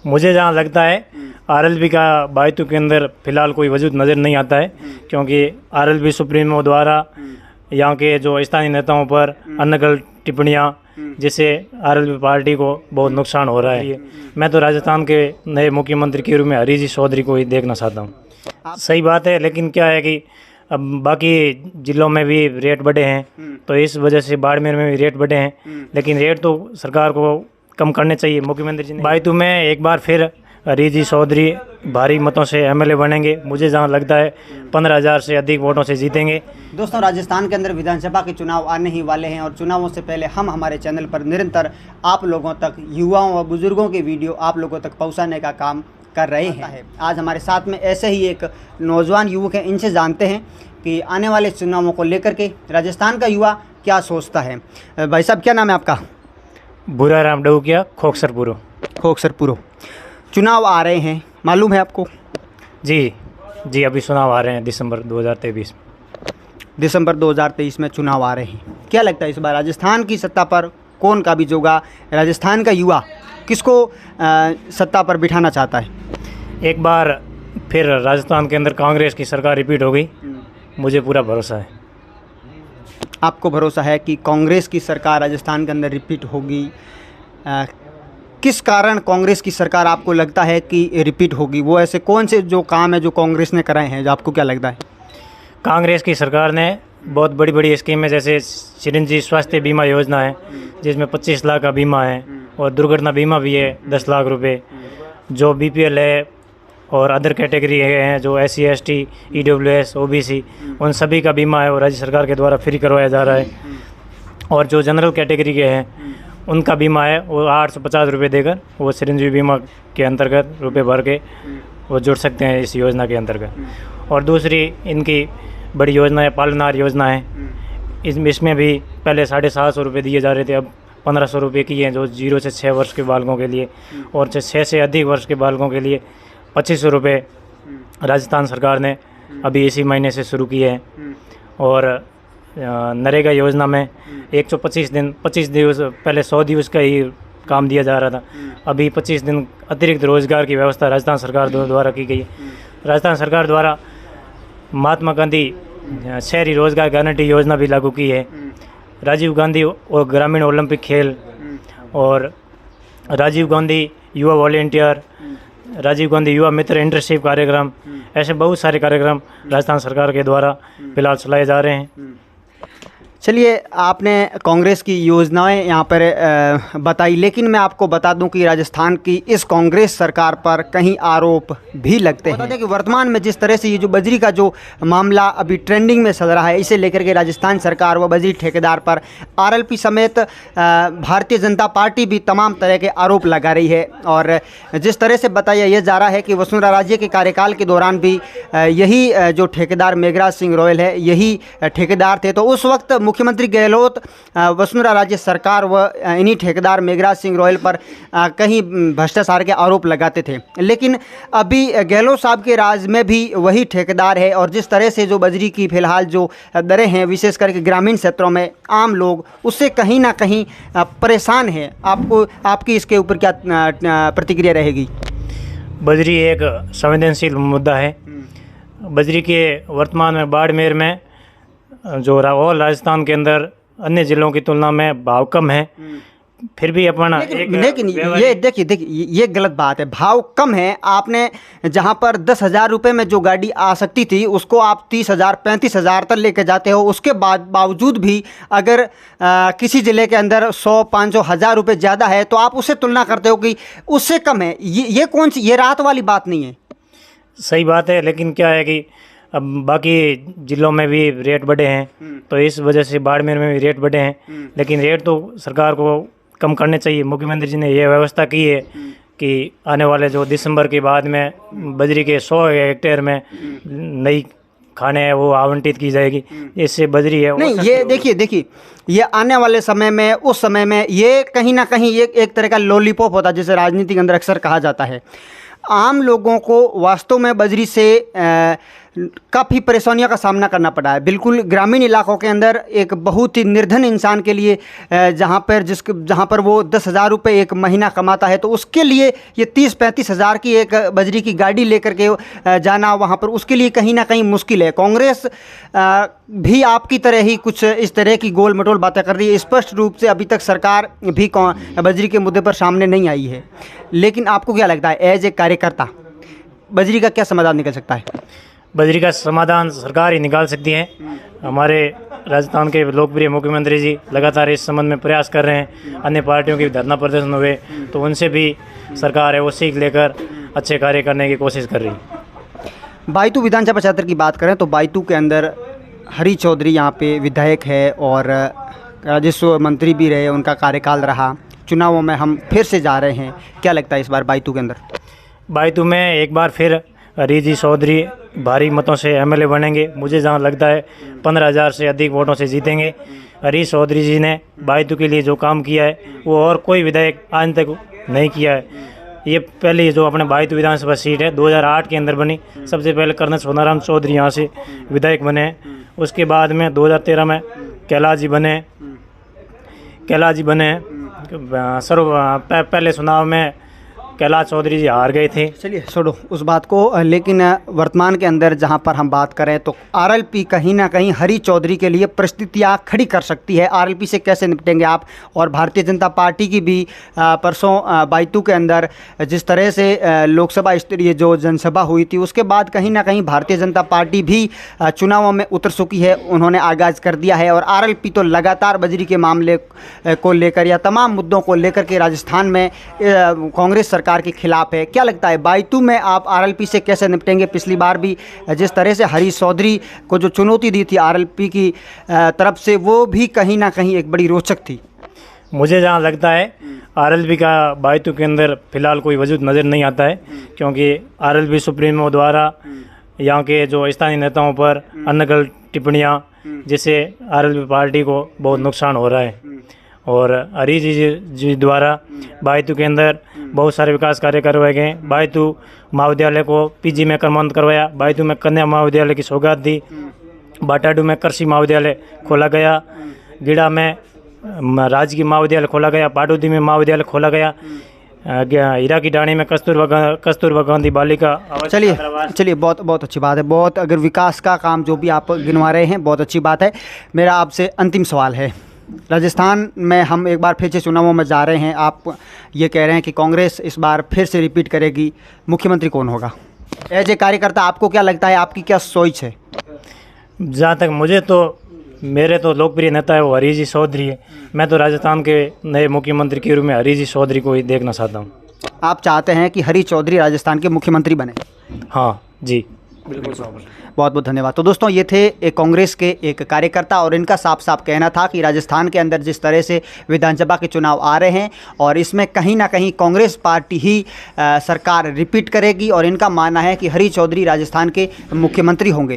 मुझे जहाँ लगता है आरएलबी का बायतू के अंदर फिलहाल कोई वजूद नज़र नहीं आता है, क्योंकि आरएलबी सुप्रीमो द्वारा यहाँ के जो स्थानीय नेताओं पर अनगढ़ टिप्पणियाँ, जिससे आरएलबी पार्टी को बहुत नुकसान हो रहा है। मैं तो राजस्थान के नए मुख्यमंत्री के रूप में हरीश चौधरी को ही देखना चाहता हूँ। सही बात है, लेकिन क्या है कि अब बाकी जिलों में भी रेट बढ़े हैं, तो इस वजह से बाड़मेर में भी रेट बढ़े हैं, लेकिन रेट तो सरकार को कम करने चाहिए। मुख्यमंत्री जी ने बायतू में एक बार फिर हरीश चौधरी भारी मतों से एमएलए बनेंगे। मुझे जहाँ लगता है 15,000 से अधिक वोटों से जीतेंगे। दोस्तों, राजस्थान के अंदर विधानसभा के चुनाव आने ही वाले हैं और चुनावों से पहले हम हमारे चैनल पर निरंतर आप लोगों तक, युवाओं व बुजुर्गों के वीडियो आप लोगों तक पहुँचाने का काम कर रहे हैं। आज हमारे साथ में ऐसे ही एक नौजवान युवक हैं, इनसे जानते हैं कि आने वाले चुनावों को लेकर के राजस्थान का युवा क्या सोचता है। भाई साहब, क्या नाम है आपका? बुराराम डहुकिया, खोखसरपुरो। खोखसरपुरो। चुनाव आ रहे हैं, मालूम है आपको? जी, अभी चुनाव आ रहे हैं दिसंबर 2023। दिसंबर 2023 में चुनाव आ रहे हैं। क्या लगता है इस बार राजस्थान की सत्ता पर कौन काबिज होगा? राजस्थान का युवा किसको सत्ता पर बिठाना चाहता है? एक बार फिर राजस्थान के अंदर कांग्रेस की सरकार रिपीट हो गई, मुझे पूरा भरोसा है। आपको भरोसा है कि कांग्रेस की सरकार राजस्थान के अंदर रिपीट होगी? किस कारण कांग्रेस की सरकार आपको लगता है कि रिपीट होगी? वो ऐसे कौन से जो काम है जो कांग्रेस ने कराए हैं, जो आपको क्या लगता है? कांग्रेस की सरकार ने बहुत बड़ी बड़ी स्कीमें, जैसे चिरंजीवी स्वास्थ्य बीमा योजना है जिसमें 25 लाख का बीमा है, और दुर्घटना बीमा भी है 10 लाख रुपए। जो बीपीएल है और अदर कैटेगरी हैं, जो SC ST EWS OBC, उन सभी का बीमा है वो राज्य सरकार के द्वारा फ्री करवाया जा रहा है। और जो जनरल कैटेगरी के हैं उनका बीमा है वो 850 रुपये देकर वो चिरंजीवी बीमा के अंतर्गत रुपए भर के वो जुड़ सकते हैं इस योजना के अंतर्गत। और दूसरी इनकी बड़ी योजना है पालनार योजना है, इसमें भी पहले 750 रुपये दिए जा रहे थे, अब 1500 रुपये की हैं जो 0 से 6 वर्ष के बालकों के लिए, और 6 से अधिक वर्ष के बालकों के लिए 2500 रुपये राजस्थान सरकार ने अभी इसी महीने से शुरू किए हैं। और नरेगा योजना में 125 दिन 25 दिवस, पहले 100 दिवस का ही काम दिया जा रहा था, अभी 25 दिन अतिरिक्त रोजगार की व्यवस्था राजस्थान सरकार द्वारा की गई है। राजस्थान सरकार द्वारा महात्मा गांधी शहरी रोजगार गारंटी योजना भी लागू की है। राजीव गांधी और ग्रामीण ओलंपिक खेल, और राजीव गांधी युवा वॉलेंटियर, राजीव गांधी युवा मित्र इंटर्नशिप कार्यक्रम, ऐसे बहुत सारे कार्यक्रम राजस्थान सरकार के द्वारा फिलहाल चलाए जा रहे हैं। चलिए, आपने कांग्रेस की योजनाएं यहाँ पर बताई, लेकिन मैं आपको बता दूं कि राजस्थान की इस कांग्रेस सरकार पर कहीं आरोप भी लगते हैं। बता दें कि वर्तमान में जिस तरह से ये जो बजरी का जो मामला अभी ट्रेंडिंग में चल रहा है, इसे लेकर के राजस्थान सरकार व बजरी ठेकेदार पर आरएलपी समेत भारतीय जनता पार्टी भी तमाम तरह के आरोप लगा रही है। और जिस तरह से बताया यह जा रहा है कि वसुंधरा राजे के कार्यकाल के दौरान भी यही जो ठेकेदार मेघराज सिंह रोयल है, यही ठेकेदार थे। तो उस वक्त मुख्यमंत्री गहलोत वसुंधरा राजे सरकार व इन्हीं ठेकेदार मेघराज सिंह रोयल पर कहीं भ्रष्टाचार के आरोप लगाते थे, लेकिन अभी गहलोत साहब के राज में भी वही ठेकेदार है। और जिस तरह से जो बजरी की फिलहाल जो दरें हैं, विशेष करके ग्रामीण क्षेत्रों में आम लोग उससे कहीं ना कहीं परेशान हैं। आपकी इसके ऊपर क्या प्रतिक्रिया रहेगी? बजरी एक संवेदनशील मुद्दा है। बजरी के वर्तमान में बाड़मेर में जो और राजस्थान के अंदर अन्य जिलों की तुलना में भाव कम है, फिर भी अपन लेकिन ये देखिए ये गलत बात है। भाव कम है, आपने जहाँ पर 10,000 रुपये में जो गाड़ी आ सकती थी उसको आप 30,000 35,000 तक लेके जाते हो। उसके बावजूद भी अगर किसी ज़िले के अंदर 100 500 1000 रुपये ज़्यादा है तो आप उससे तुलना करते हो कि उससे कम है। ये कौन सी, ये राहत वाली बात नहीं है। सही बात है, लेकिन क्या है कि अब बाकी जिलों में भी रेट बढ़े हैं, तो इस वजह से बाड़मेर में भी रेट बढ़े हैं, लेकिन रेट तो सरकार को कम करने चाहिए। मुख्यमंत्री जी ने यह व्यवस्था की है कि आने वाले जो दिसंबर के बाद में बजरी के 100 हेक्टेयर में नई खाने हैं वो आवंटित की जाएगी, इससे बजरी है नहीं। ये देखिए ये आने वाले समय में, उस समय में ये कहीं ना कहीं एक तरह का लॉलीपॉप होता है, जैसे राजनीति के अंदर अक्सर कहा जाता है। आम लोगों को वास्तव में बजरी से काफ़ी परेशानियों का सामना करना पड़ा है। बिल्कुल ग्रामीण इलाकों के अंदर एक बहुत ही निर्धन इंसान के लिए जहाँ पर वो 10,000 रुपये एक महीना कमाता है, तो उसके लिए ये 30-35 हज़ार की एक बजरी की गाड़ी लेकर के जाना वहाँ पर उसके लिए कहीं ना कहीं मुश्किल है। कांग्रेस भी आपकी तरह ही कुछ इस तरह की गोल मटोल बातें कर रही है। स्पष्ट रूप से अभी तक सरकार भी बजरी के मुद्दे पर सामने नहीं आई है, लेकिन आपको क्या लगता है एज ए कार्यकर्ता बजरी का क्या समाधान निकल सकता है? बजरी का समाधान सरकार ही निकाल सकती है। हमारे राजस्थान के लोकप्रिय मुख्यमंत्री जी लगातार इस संबंध में प्रयास कर रहे हैं। अन्य पार्टियों के धरना प्रदर्शन हुए तो उनसे भी सरकार है वो सीख लेकर अच्छे कार्य करने की कोशिश कर रही है। बायतू विधानसभा क्षेत्र की बात करें तो बायतू के अंदर हरी चौधरी यहाँ पे विधायक है और राजस्व मंत्री भी रहे, उनका कार्यकाल रहा। चुनावों में हम फिर से जा रहे हैं, क्या लगता है इस बार बायतू के अंदर? बायतू में एक बार फिर हरीजी चौधरी भारी मतों से एमएलए बनेंगे। मुझे जहाँ लगता है 15,000 से अधिक वोटों से जीतेंगे। हरीश चौधरी जी ने बायतू के लिए जो काम किया है वो और कोई विधायक आज तक नहीं किया है। ये पहले जो अपने बायतू विधानसभा सीट है 2008 के अंदर बनी। सबसे पहले कर्नल सोनाराम चौधरी यहाँ से विधायक बने। उसके बाद में 2013 में कैलाश जी बने। पहले चुनाव में कैलाश चौधरी जी हार गए थे। चलिए छोड़ो उस बात को, लेकिन वर्तमान के अंदर जहां पर हम बात करें तो आरएलपी कहीं ना कहीं हरी चौधरी के लिए परिस्थितियां खड़ी कर सकती है। आरएलपी से कैसे निपटेंगे आप? और भारतीय जनता पार्टी की भी परसों बायतू के अंदर जिस तरह से लोकसभा स्तरीय जो जनसभा हुई थी उसके बाद कहीं ना कहीं भारतीय जनता पार्टी भी चुनावों में उतर चुकी है। उन्होंने आगाज़ कर दिया है और आरएलपी तो लगातार बजरी के मामले को लेकर या तमाम मुद्दों को लेकर के राजस्थान में कांग्रेस सरकार के खिलाफ है। क्या लगता है बायतू में आप आरएलपी से कैसे निपटेंगे? पिछली बार भी जिस तरह से हरीश चौधरी को जो चुनौती दी थी आरएलपी की तरफ से, वो भी कहीं ना कहीं एक बड़ी रोचक थी। मुझे जहाँ लगता है आरएलपी का बायतू के अंदर फिलहाल कोई वजूद नज़र नहीं आता है, क्योंकि आरएलपी सुप्रीमो द्वारा यहाँ के जो स्थानीय नेताओं पर अनगढ़ टिप्पणियाँ जिससे आरएलपी पार्टी को बहुत नुकसान हो रहा है। और हरीश जी द्वारा बायतू के अंदर बहुत सारे विकास कार्य करवाए गए। बायतू महाविद्यालय को पीजी में क्रमांत करवाया। बायतू में कन्या महाविद्यालय की सौगात दी। बाटाडू में कृषि महाविद्यालय खोला गया। गिड़ा में राजकीय महाविद्यालय खोला गया। पाटोदी में महाविद्यालय खोला गया। हीरा की डाणी में कस्तूरबा गांधी बालिका। चलिए बहुत अच्छी बात है। बहुत अगर विकास का काम जो भी आप गिनवा रहे हैं बहुत अच्छी बात है। मेरा आपसे अंतिम सवाल है, राजस्थान में हम एक बार फिर से चुनावों में जा रहे हैं। आप ये कह रहे हैं कि कांग्रेस इस बार फिर से रिपीट करेगी, मुख्यमंत्री कौन होगा? एज ए कार्यकर्ता आपको क्या लगता है, आपकी क्या सोच है? जहाँ तक मेरे तो लोकप्रिय नेता है वो हरीश जी चौधरी है। मैं तो राजस्थान के नए मुख्यमंत्री के रूप में हरीश जी चौधरी को ही देखना चाहता हूँ। आप चाहते हैं कि हरीश चौधरी राजस्थान के मुख्यमंत्री बने? हाँ जी, बिल्कुल। बहुत बहुत धन्यवाद। तो दोस्तों ये थे एक कांग्रेस के एक कार्यकर्ता और इनका साफ साफ कहना था कि राजस्थान के अंदर जिस तरह से विधानसभा के चुनाव आ रहे हैं और इसमें कहीं ना कहीं कांग्रेस पार्टी ही सरकार रिपीट करेगी और इनका मानना है कि हरीश चौधरी राजस्थान के मुख्यमंत्री होंगे।